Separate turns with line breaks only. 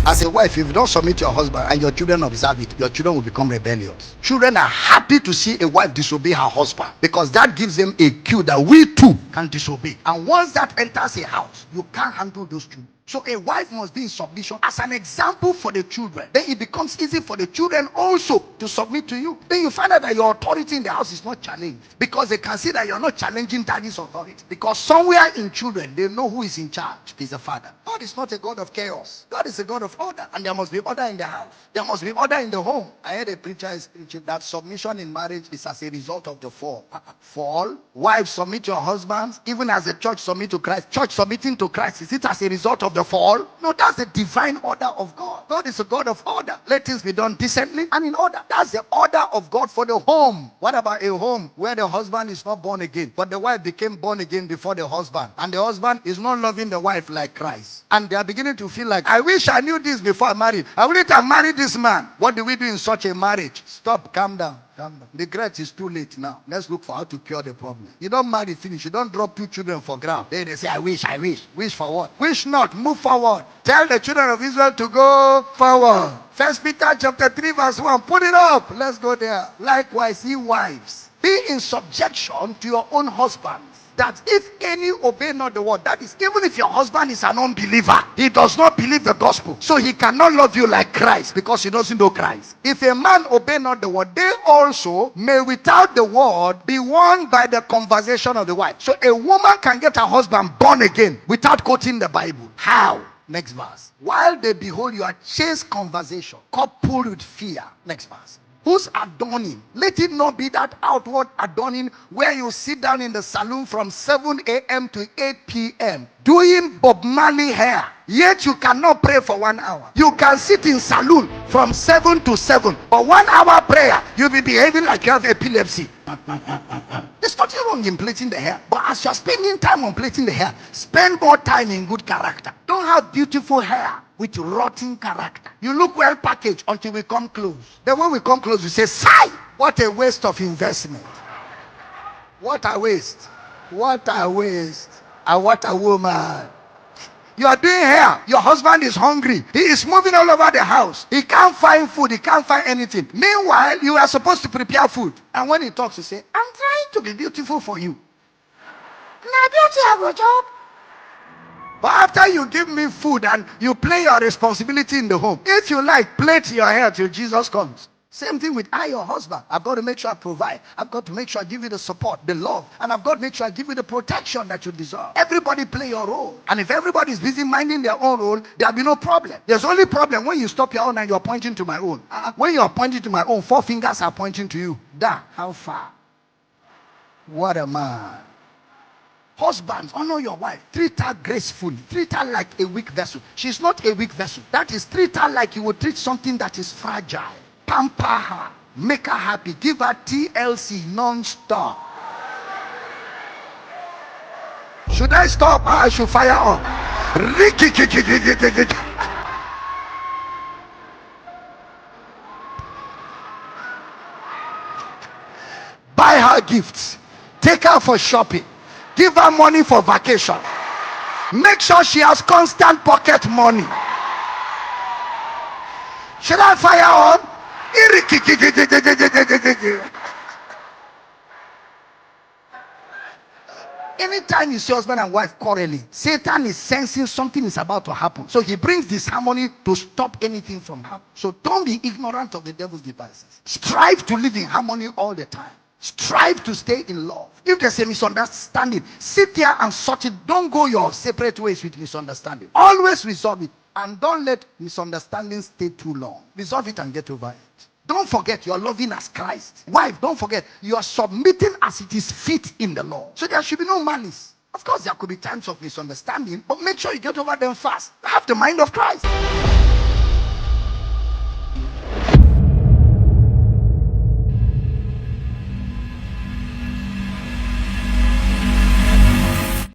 As a wife, if you don't submit to your husband and your children observe it, your children will become rebellious. Children are happy to see a wife disobey her husband because that gives them a cue that we too can disobey. And once that enters a house, you can't handle those children. So a wife must be in submission as an example for the children. Then it becomes easy for the children also to submit to you. Then you find out that your authority in the house is not challenged because they can see that you're not challenging daddy's authority. Because somewhere in children, they know who is in charge. Is the father. God is not a God of chaos. God is a God of order. And there must be order in the house. There must be order in the home. I heard a preacher is preaching that submission in marriage is as a result of the fall. Fall. Wives, submit to your husbands. Even as the church submit to Christ. Church submitting to Christ. Is it as a result of the fall? No, that's the divine order of God. God is a God of order. Let things be done decently and in order. That's the order of God for the home. What about a home where the husband is not born again, but the wife became born again before the husband, and the husband is not loving the wife like Christ, and they are beginning to feel like, I wish I knew this before I married. I wouldn't have married this man. What do we do in such a marriage? Stop, calm down. The regret is too late now. Let's look for how to cure the problem. You don't marry, finish. You don't drop 2 children for ground. Then they say, I wish. Wish for what? Wish not. Move forward. Tell the children of Israel to go forward. 1 Peter chapter 3 verse 1. Put it up. Let's go there. Likewise, ye wives, be in subjection to your own husbands, that if any obey not the word, that is, even if your husband is an unbeliever, he does not believe the gospel, so he cannot love you like Christ because he doesn't know Christ. If a man obey not the word, they also may without the word be won by the conversation of the wife. So a woman can get her husband born again without quoting the Bible. How? Next verse. While they behold your chaste conversation coupled with fear. Next verse. Whose adorning? Let it not be that outward adorning where you sit down in the saloon from 7 a.m. to 8 p.m. doing Bob Marley hair. Yet you cannot pray for 1 hour. You can sit in saloon from 7 to 7. But 1 hour prayer, you'll be behaving like you have epilepsy. There's nothing wrong in plaiting the hair. But as you're spending time on plaiting the hair, spend more time in good character. Don't have beautiful hair with rotten character. You look well packaged until we come close. Then when we come close, we say, sigh! What a waste of investment. What a waste. What a waste. And what a woman. You are doing hair. Your husband is hungry. He is moving all over the house. He can't find food. He can't find anything. Meanwhile, you are supposed to prepare food. And when he talks, you say, I'm trying to be beautiful for you. Now, beauty have a job. But after you give me food and you play your responsibility in the home, if you like, plait your hair till Jesus comes. Same thing with your husband. I've got to make sure I provide. I've got to make sure I give you the support, the love. And I've got to make sure I give you the protection that you deserve. Everybody play your role. And if everybody is busy minding their own role, there'll be no problem. There's only problem when you stop your own and you're pointing to my own. When you're pointing to my own, 4 fingers are pointing to you. How far? What a man. Husbands, honor your wife. Treat her gracefully. Treat her like a weak vessel. She's not a weak vessel. That is, treat her like you would treat something that is fragile. Pamper her. Make her happy. Give her TLC non-stop. Should I stop or I should fire up? Buy her gifts. Take her for shopping. Give her money for vacation. Make sure she has constant pocket money. Should I fire on? Anytime you see husband and wife quarreling, Satan is sensing something is about to happen. So he brings disharmony to stop anything from happening. So don't be ignorant of the devil's devices. Strive to live in harmony all the time. Strive to stay in love. If there's a misunderstanding, sit there and sort it. Don't go your separate ways with misunderstanding. Always resolve it. And don't let misunderstandings stay too long. Resolve it and get over it. Don't forget you're loving as Christ. Wife, don't forget you are submitting as it is fit in the Lord. So there should be no malice. Of course, there could be times of misunderstanding, but make sure you get over them fast. Have the mind of Christ.